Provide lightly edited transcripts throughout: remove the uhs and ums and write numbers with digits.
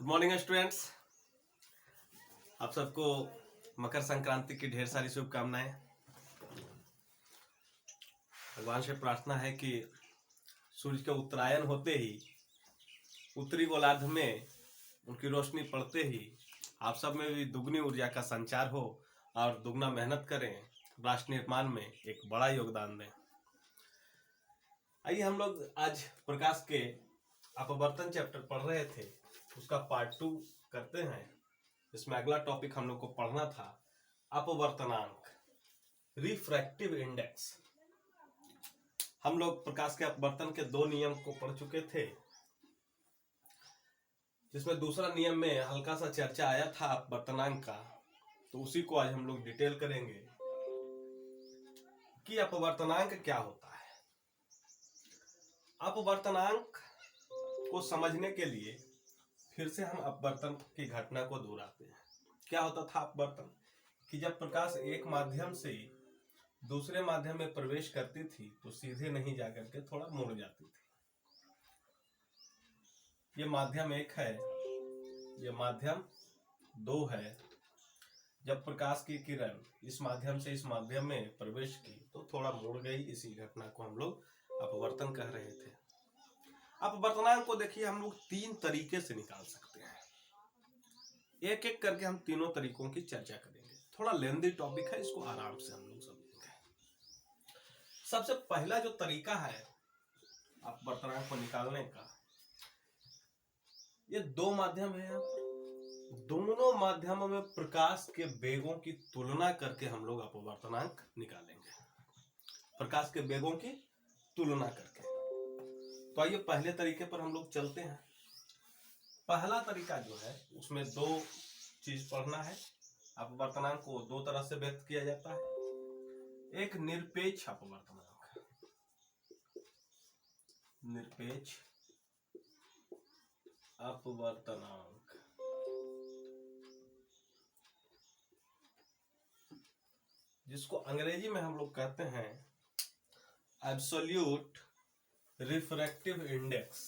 Good morning students. आप सबको मकर संक्रांति की ढेर सारी शुभकामनाएं। भगवान से प्रार्थना है कि सूर्य के उत्तरायण होते ही उत्तरी गोलार्ध में उनकी रोशनी पड़ते ही आप सब में भी दुगनी ऊर्जा का संचार हो और दुगना मेहनत करें, राष्ट्र निर्माण में एक बड़ा योगदान दें। आइए हम लोग आज प्रकाश के अपवर्तन चैप्टर पढ़ रहे थे, उसका पार्ट 2 करते हैं। इसमें अगला टॉपिक हम लोग को पढ़ना था अपवर्तनांक, रिफ्रैक्टिव इंडेक्स। हम लोग प्रकाश के अपवर्तन के 2 नियम को पढ़ चुके थे, जिसमें दूसरा नियम में हल्का सा चर्चा आया था अपवर्तनांक का, तो उसी को आज हम लोग डिटेल करेंगे कि अपवर्तनांक क्या होता है। अपवर्तनांक को समझने के लिए फिर से हम अपवर्तन की घटना को दोहराते हैं। क्या होता था अपवर्तन? कि जब प्रकाश एक माध्यम से दूसरे माध्यम में प्रवेश करती थी तो सीधे नहीं जाकर के थोड़ा मुड़ जाती थी। ये माध्यम 1 है, ये माध्यम 2 है। जब प्रकाश की किरण इस माध्यम से इस माध्यम में प्रवेश की तो थोड़ा मुड़ गई। इसी घटना को हम लोग अपवर्तन कह रहे थे। अपवर्तनांक को देखिए हम लोग 3 तरीके से निकाल सकते हैं। एक एक करके हम तीनों तरीकों की चर्चा करेंगे। थोड़ा लेंदी टॉपिक है, इसको आराम से हम लोग समझेंगे। सबसे पहला जो तरीका है अपवर्तनांक को निकालने का, ये 2 माध्यम है। दोनों माध्यमों में प्रकाश के वेगों की तुलना करके हम लोग अपवर्तनांक निकालेंगे, प्रकाश के वेगों की तुलना करके। तो आइए पहले तरीके पर हम लोग चलते हैं। पहला तरीका जो है उसमें 2 चीज पढ़ना है। अपवर्तनांक को 2 तरह से व्यक्त किया जाता है। एक निरपेक्ष अपवर्तनांक, निरपेक्ष अपवर्तनांक, जिसको अंग्रेजी में हम लोग कहते हैं absolute refractive index.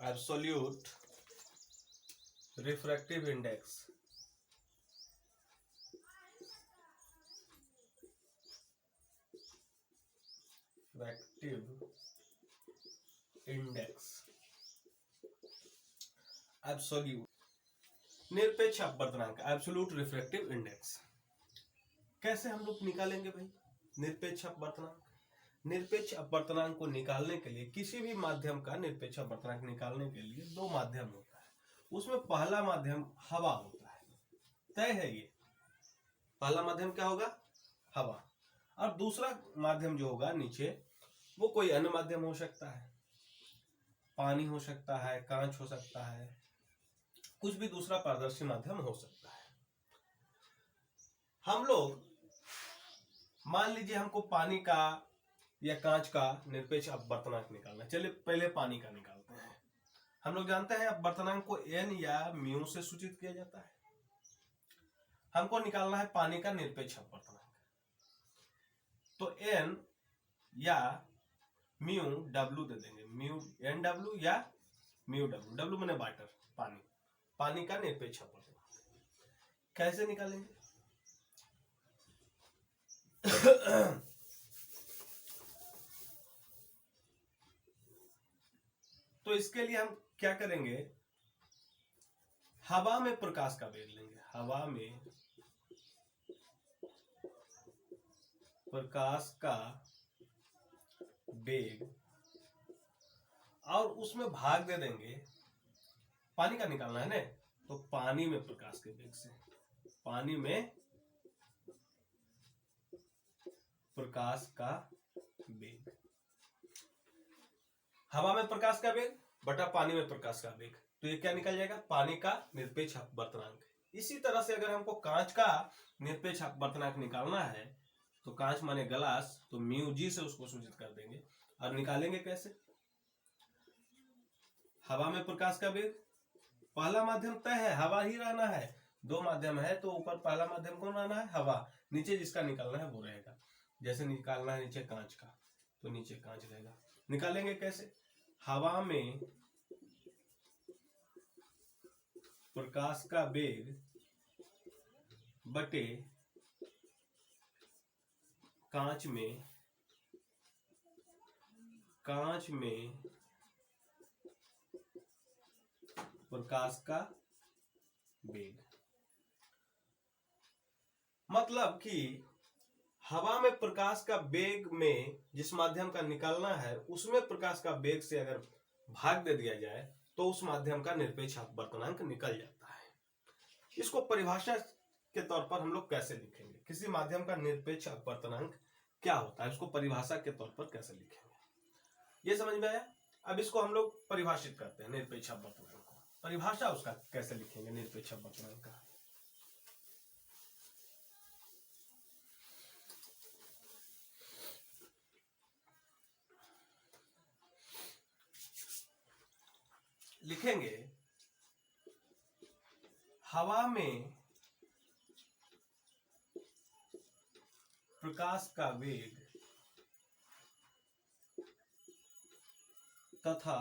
Absolute refractive index. Refractive index, absolute निरपेक्ष अपवर्तनांक, एब्सोल्यूट रिफ्रैक्टिव इंडेक्स। कैसे हम लोग निकालेंगे भाई निरपेक्ष अपवर्तनांक? निरपेक्ष अपवर्तनांक को निकालने के लिए, किसी भी माध्यम का निरपेक्ष अपवर्तनांक निकालने के लिए 2 माध्यम होता है। उसमें पहला माध्यम हवा होता है, तय है ये। पहला माध्यम क्या होगा? हवा। और दूसरा माध्यम जो होगा नीचे, वो कोई अन्य माध्यम हो सकता है, पानी हो सकता है, कांच हो सकता है, कुछ भी दूसरा पारदर्शी माध्यम हो सकता है। हम लोग मान लीजिए हमको पानी का या कांच का निरपेक्ष अपवर्तनांक निकालना। चलिए पहले पानी का निकालते हैं। हम लोग जानते हैं अपवर्तनांक को n या म्यू से सूचित किया जाता है। हमको निकालना है पानी का निरपेक्ष अपवर्तनांक। तो n या म्यू w दे देंगे, म्यू n w या म्यू w। w माने वाटर, पानी, पानी का निरपेक्ष अपवर्तनांक। कैसे निकालेंगे? तो इसके लिए हम क्या करेंगे? हवा में प्रकाश का वेग लेंगे। हवा में प्रकाश का वेग, और उसमें भाग दे देंगे, पानी का निकालना है ना, तो पानी में प्रकाश के वेग से, पानी में प्रकाश का वेग, हवा में प्रकाश का वेग बटा पानी में प्रकाश का वेग, तो ये क्या निकल जाएगा? पानी का निरपेक्ष अपवर्तनांक। इसी तरह से अगर हमको कांच का निरपेक्ष अपवर्तनांक निकालना है, तो कांच माने ग्लास, तो म्यू जी से उसको सूचित कर देंगे। और निकालेंगे कैसे? हवा में प्रकाश का वेग, पहला माध्यम तय है, हवा ही रहना है। 2 माध्यम है तो ऊपर पहला माध्यम कौन रहना है? हवा। नीचे जिसका निकालना है वो रहेगा। जैसे निकालना है नीचे कांच का, तो नीचे कांच रहेगा। निकालेंगे कैसे? हवा में प्रकाश का वेग बटे कांच में प्रकाश का वेग। मतलब कि हवा में प्रकाश का वेग में जिस माध्यम का निकलना है उसमें प्रकाश का वेग से अगर भाग दे दिया जाए तो उस माध्यम का निरपेक्ष अपवर्तनांक निकल जाता है। इसको परिभाषा के तौर पर हम लोग कैसे लिखेंगे, किसी माध्यम का निरपेक्ष अपवर्तनांक क्या होता है, उसको परिभाषा के तौर पर कैसे लिखेंगे, ये समझ में आया। अब इसको हम लोग परिभाषित करते हैं निरपेक्ष अपवर्तनांक को। परिभाषा उसका कैसे लिखेंगे निरपेक्ष अपवर्तनांक का। लिखेंगे हवा में प्रकाश का वेग तथा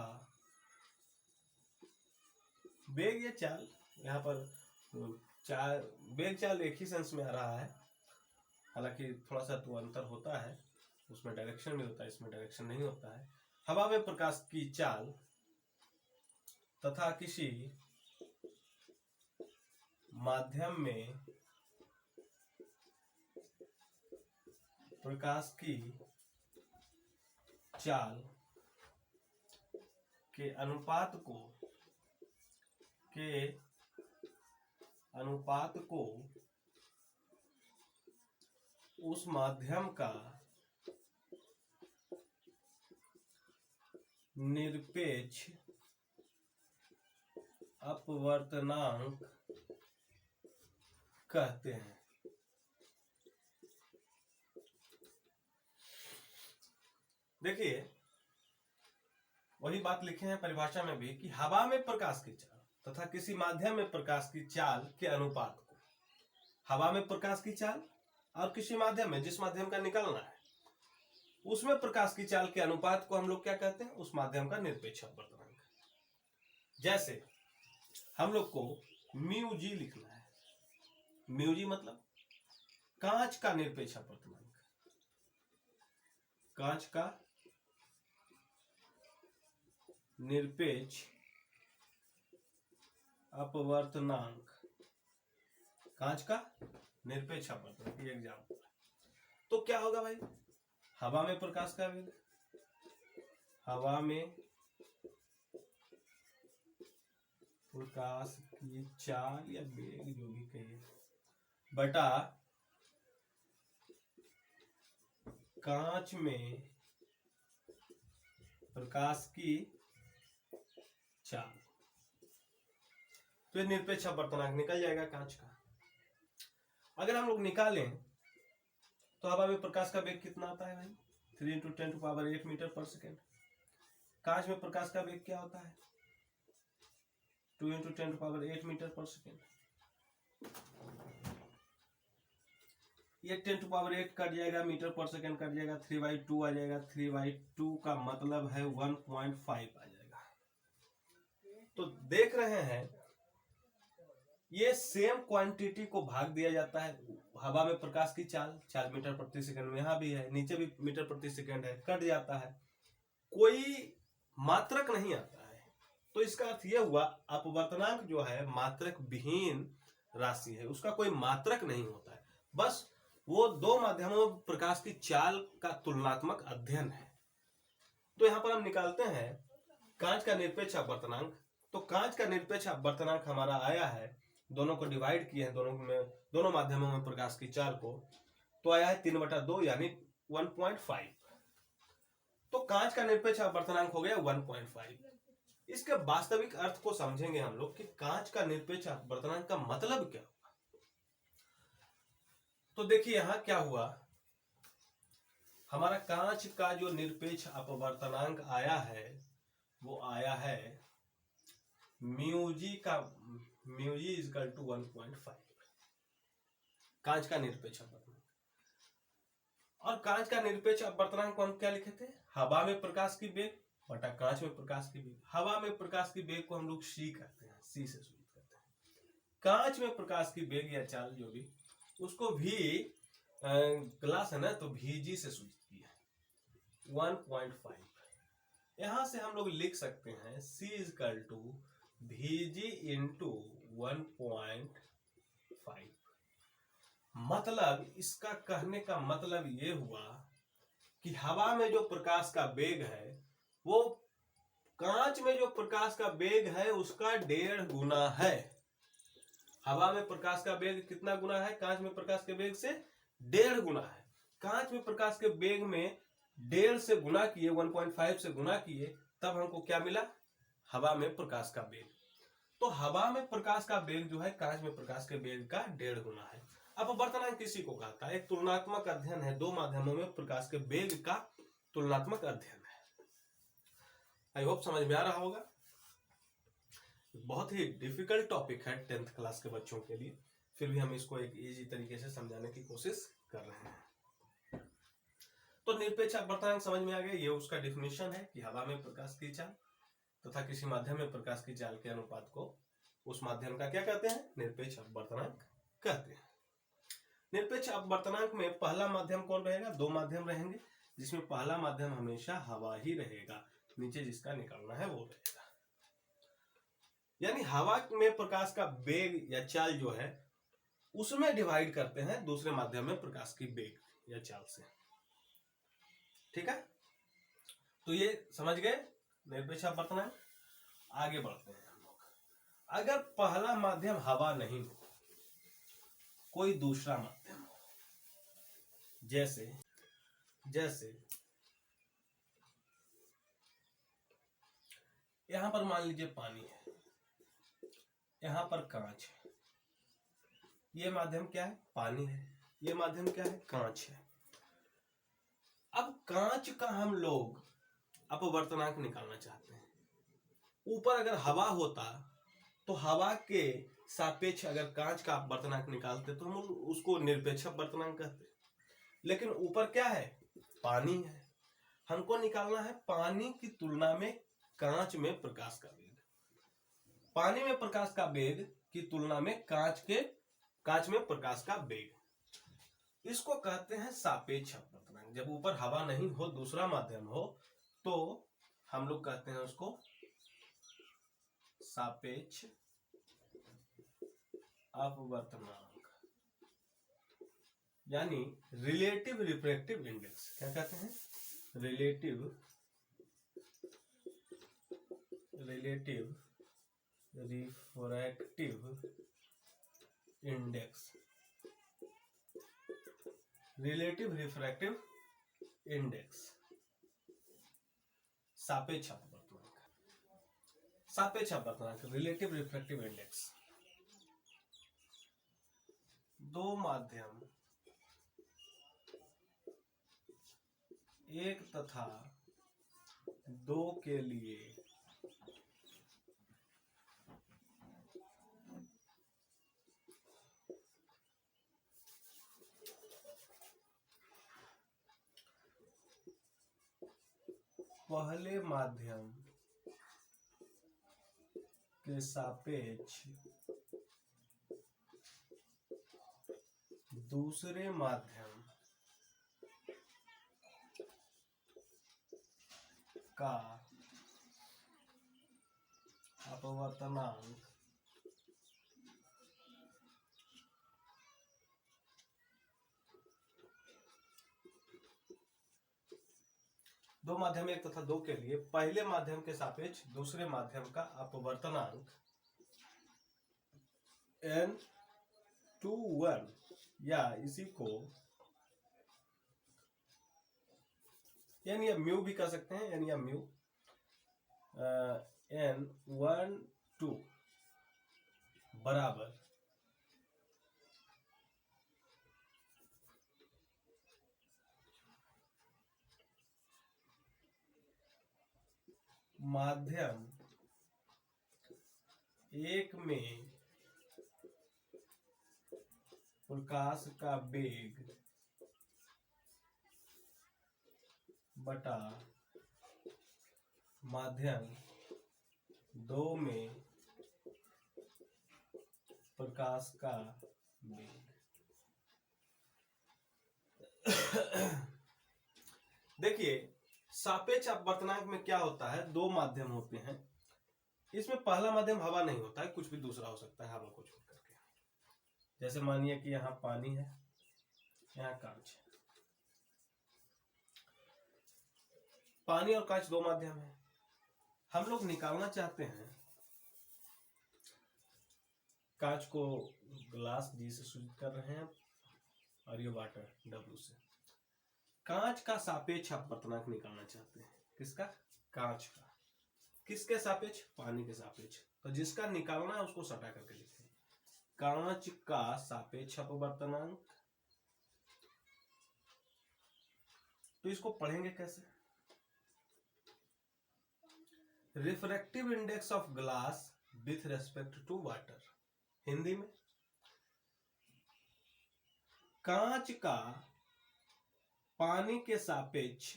वेग या चाल, यहाँ पर वेग चाल एक ही सेंस में आ रहा है, हालांकि थोड़ा सा तो अंतर होता है, उसमें डायरेक्शन भी होता है, इसमें डायरेक्शन नहीं होता है। हवा में प्रकाश की चाल तथा किसी माध्यम में प्रकाश की चाल के अनुपात को उस माध्यम का निरपेक्ष अपवर्तनांक कहते हैं। देखिए वही बात लिखे हैं परिभाषा में भी कि हवा में प्रकाश की चाल तथा किसी माध्यम में प्रकाश की चाल के अनुपात को, हवा में प्रकाश की चाल और किसी माध्यम में जिस माध्यम का निकलना है उसमें प्रकाश की चाल के अनुपात को हम लोग क्या कहते हैं, उस माध्यम का निरपेक्ष अपवर्तनांक। जैसे हम लोग को म्यू जी लिखना है, म्यू जी मतलब कांच का निरपेक्ष अपवर्तनांक, कांच का निरपेक्ष अपवर्तनांक, कांच का निरपेक्ष अपवर्तनांक, ये एग्जाम्पल। तो क्या होगा भाई, हवा में प्रकाश का वेग, हवा में प्रकाश की चाल या वेग जो भी कहिए, बटा कांच में प्रकाश की चाल, तो निरपेक्ष अपवर्तनांक निकल जाएगा कांच का। अगर हम लोग निकालें तो हवा में प्रकाश का वेग कितना आता है भाई, 3 × 10⁸ मीटर पर सेकेंड। कांच में प्रकाश का वेग क्या होता है, 2 × 10⁸ मीटर पर सेकेंड। ये 10⁸ कट जाएगा, मीटर पर सेकेंड कट जाएगा, 3/2 आ जाएगा, 3/2 का मतलब है 1.5 आ जाएगा। तो देख रहे हैं ये सेम क्वांटिटी को भाग दिया जाता है, हवा में प्रकाश की चाल 4 मीटर प्रति सेकंड में, यहाँ भी है, नीचे भी मीटर प्रति सेकंड है, कट जाता है, कोई मात्रक नहीं आता है। तो इसका अर्थ यह हुआ अपवर्तनांक जो है मात्रक विहीन राशि है, उसका कोई मात्रक नहीं होता है, बस वो दो माध्यमों में प्रकाश की चाल का तुलनात्मक अध्ययन है। तो यहां पर हम निकालते हैं कांच का निरपेक्ष अपवर्तनांक। तो कांच का निरपेक्ष अपवर्तनांक हमारा आया है, दोनों को डिवाइड किए हैं, दोनों माध्यमों में प्रकाश की चाल को, तो आया है 3/2 यानी 1.5। तो कांच का निरपेक्ष अपवर्तनांक हो गया 1.5। इसके वास्तविक अर्थ को समझेंगे हम लोग कि कांच का निरपेक्ष अपवर्तनांक का मतलब क्या हुआ। तो देखिए यहां क्या हुआ, हमारा कांच का जो निरपेक्ष अपवर्तनांक आया है वो आया है म्यू जी इक्वल टू 1.5, कांच का निरपेक्ष अपवर्तनांक। और कांच का निरपेक्ष अपवर्तनांक को हम क्या लिखे थे, हवा में प्रकाश की वेग बटा कांच में प्रकाश की वेग। हवा में प्रकाश की वेग को हम लोग सी कहते हैं, सी से शुरू करते हैं। कांच में प्रकाश की वेग या चाल जो भी, उसको भी ग्लास है ना, तो VG से सूचित है 1.5। यहां से हम लोग लिख सकते हैं C is equal to VG into 1.5। मतलब इसका कहने का मतलब ये हुआ कि हवा में जो प्रकाश का वेग है वो कांच में जो प्रकाश का वेग है उसका 1.5 गुना है। हवा में प्रकाश का वेग कितना गुना है? कांच में प्रकाश के वेग से 1.5 गुना है। कांच में प्रकाश के वेग में 1.5 से गुना किए, 1.5 से गुना किए, तब हमको क्या मिला? हवा में प्रकाश का वेग। तो हवा में प्रकाश का वेग जो है कांच में प्रकाश के वेग का 1.5 गुना है। अपवर्तनांक किसी को कहता है? एक तुलनात्मक अध्ययन है, दो माध्यमों में प्रकाश के वेग का तुलनात्मक अध्ययन है। आई होप समझ में आ रहा होगा। बहुत ही डिफिकल्ट टॉपिक है 10th क्लास के बच्चों के लिए, फिर भी हम इसको एक इजी तरीके से समझाने की कोशिश कर रहे हैं। तो निरपेक्ष अपवर्तनांक समझ में आ गया। ये उसका डिफिनेशन है कि हवा में प्रकाश की चाल तथा किसी माध्यम में प्रकाश की चाल के अनुपात को उस माध्यम का क्या कहते हैं? निरपेक्ष अपवर्तनांक कहते हैं। निरपेक्ष अपवर्तनांक में पहला माध्यम कौन रहेगा? दो माध्यम रहेंगे, जिसमें पहला माध्यम हमेशा हवा ही रहेगा, नीचे जिसका निकलना है वो रहेगा। यानी हवा में प्रकाश का वेग या चाल जो है उसमें डिवाइड करते हैं दूसरे माध्यम में प्रकाश की वेग या चाल से। ठीक है, तो ये समझ गए निरपेक्ष अपवर्तनांक। आगे बढ़ते हैं हम लोग। अगर पहला माध्यम हवा नहीं हो, कोई दूसरा माध्यम हो, जैसे यहां पर मान लीजिए पानी है, यहां पर कांच है, ये माध्यम क्या है? पानी है। ये माध्यम क्या है? कांच है। अब कांच का हम लोग अपवर्तनांक निकालना चाहते हैं। ऊपर अगर हवा होता तो हवा के सापेक्ष अगर कांच का अपवर्तनांक निकालते तो हम उसको निरपेक्ष अपवर्तनांक कहते। लेकिन ऊपर क्या है? पानी है। हमको निकालना है पानी की तुलना में कांच में प्रकाश का वेग। पानी में प्रकाश का वेग की तुलना में कांच में प्रकाश का वेग, इसको कहते हैं सापेक्ष अपवर्तनांक। जब ऊपर हवा नहीं हो, दूसरा माध्यम हो, तो हम लोग कहते हैं उसको सापेक्ष अपवर्तनांक, यानी रिलेटिव रिफ्रैक्टिव इंडेक्स। क्या कहते हैं? Relative refractive index. Relative refractive index सापेक्ष अपवर्तनांक। सापेक्ष अपवर्तनांक रिलेटिव रिफ्रैक्टिव इंडेक्स। दो माध्यम एक तथा दो के लिए पहले माध्यम के सापेक्ष दूसरे माध्यम का अपवर्तनांक दो माध्यम एक तथा दो के लिए पहले माध्यम के सापेक्ष दूसरे माध्यम का अपवर्तनांक n/1 या इसी को n या म्यू भी कह सकते हैं, n या म्यू, n1/2 बराबर माध्यम एक में प्रकाश का वेग बटा माध्यम दो में प्रकाश का वेग। देखिए सापेक्ष अपवर्तनांक में क्या होता है, दो माध्यम होते हैं। इसमें पहला माध्यम हवा नहीं होता है, कुछ भी दूसरा हो सकता है हवा को छोड़ करके। जैसे मानिए कि यहाँ पानी है, यहाँ कांच है। पानी और कांच दो माध्यम है। हम लोग निकालना चाहते हैं कांच को ग्लास जी से सूचित कर रहे हैं और ये वाटर डब्ल्यू से। कांच का सापेक्ष अपवर्तनांक निकालना चाहते हैं। किसका? कांच का। किसके सापेक्ष? पानी के सापेक्ष। तो जिसका निकालना है उसको सटा करके लिखें, कांच का सापेक्ष अपवर्तनांक। तो इसको पढ़ेंगे कैसे? Refractive index of glass with respect to water. Hindi में कांच का पानी के सापेक्ष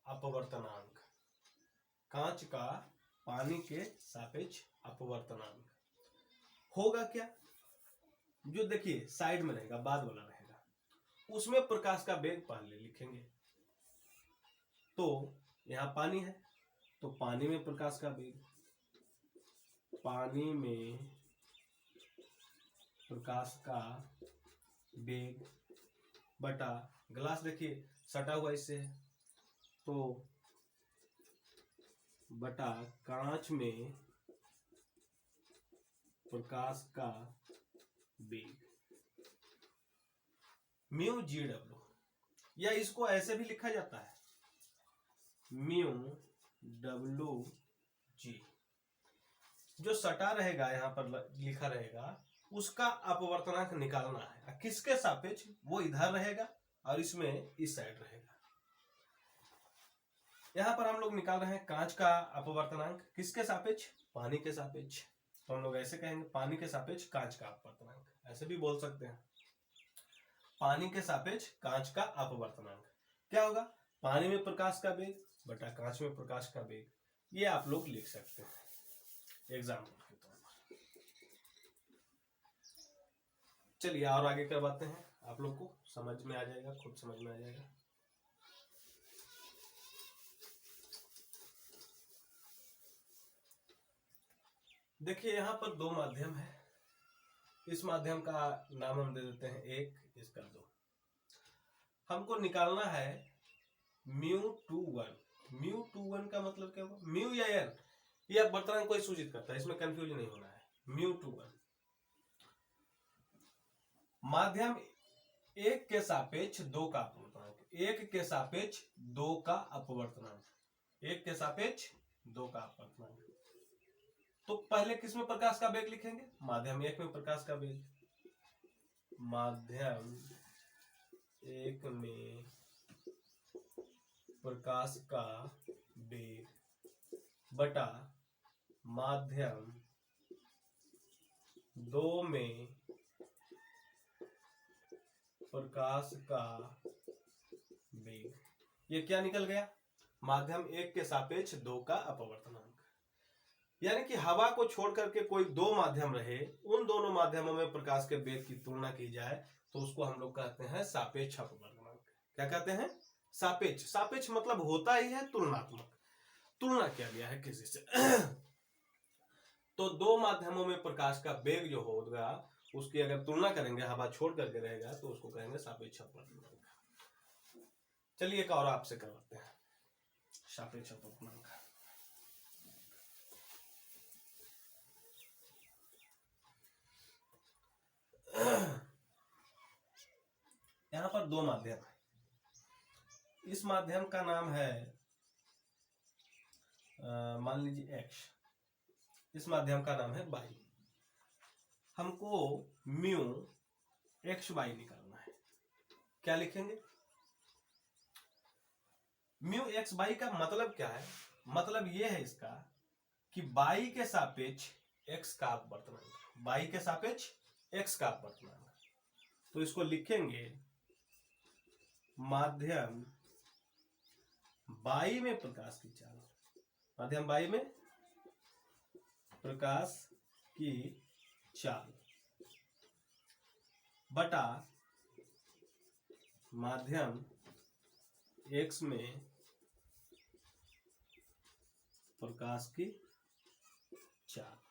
अपवर्तनांक। कांच का पानी के सापेक्ष अपवर्तनांक होगा क्या? जो देखिए साइड में रहेगा, बाद वाला रहेगा, उसमें प्रकाश का वेग पहले लिखेंगे। तो यहां पानी है तो पानी में प्रकाश का वेग, पानी में प्रकाश का वेग बटा ग्लास, देखिए सटा हुआ इससे है, तो बटा कांच में प्रकाश का वेग म्यू जी डब्ल्यू, या इसको ऐसे भी लिखा जाता है म्यू डब्ल्यू जी। जो सटा रहेगा यहां पर लिखा रहेगा उसका अपवर्तनांक निकालना है। किसके सापेक्ष? वो इधर रहेगा और इसमें इस साइड रहेगा। यहां पर हम लोग निकाल रहे हैं कांच का अपवर्तनांक। किसके सापेक्ष? पानी के सापेक्ष। तो हम लोग ऐसे कहेंगे पानी के सापेक्ष कांच का अपवर्तनांक, ऐसे भी बोल सकते हैं पानी के सापेक्ष कांच का अपवर्तनांक। क्या होगा? पानी में प्रकाश का वेग बटा कांच में प्रकाश का वेग। ये आप लोग लिख सकते हैं एग्जाम्पल के तौर पर। चलिए और आगे करवाते हैं, आप लोग को समझ में आ जाएगा, खुद समझ में आ जाएगा। देखिए यहां पर दो माध्यम है। इस माध्यम का नाम हम दे देते हैं एक, इसका दो। हमको निकालना है mu two one. Mu two one का मतलब क्या होगा? म्यू या एन, ये अपवर्तनांक को सूचित करता है, इसमें कंफ्यूज नहीं होना है। म्यू टू वन माध्यम एक के सापेक्ष दो का अपवर्तनांक। एक के सापेक्ष दो का अपवर्तनांक, एक के सापेक्ष दो का अपवर्तनांक। तो पहले किसमें प्रकाश का वेग लिखेंगे? माध्यम एक में प्रकाश का वेग, माध्यम एक में प्रकाश का वेग बटा माध्यम दो में प्रकाश का वेग। ये क्या निकल गया? माध्यम एक के सापेक्ष दो का अपवर्तनांक। यानी कि हवा को छोड़ करके कोई दो माध्यम रहे, उन दोनों माध्यमों में प्रकाश के वेग की तुलना की जाए तो उसको हम लोग कहते हैं सापेक्ष अपवर्तनांक। क्या कहते हैं? सापेक्ष। सापेक्ष मतलब होता ही है तुलनात्मक, तुलना किया गया है किसी से। तो दो माध्यमों में प्रकाश का वेग जो होगा उसकी अगर तुलना करेंगे, हवा छोड़ करके रहेगा, तो उसको कहेंगे सापेक्ष अपवर्तनांक। चलिए एक और आपसे करवाते हैं सापेक्ष अपवर्तनांक। यहां पर दो माध्यम है। इस माध्यम का नाम है मान लीजिए एक्स, इस माध्यम का नाम है वाई। हमको म्यू एक्स वाई निकालना है। क्या लिखेंगे? म्यू एक्स वाई का मतलब क्या है? मतलब यह है इसका कि वाई के सापेक्ष एक्स का अपवर्तनांक, वाई के सापेक्ष एक्स का अपवर्तनांक। तो इसको लिखेंगे माध्यम वाई में प्रकाश की चाल, माध्यम वाई में प्रकाश की चाल बटा माध्यम x में प्रकाश की चाल।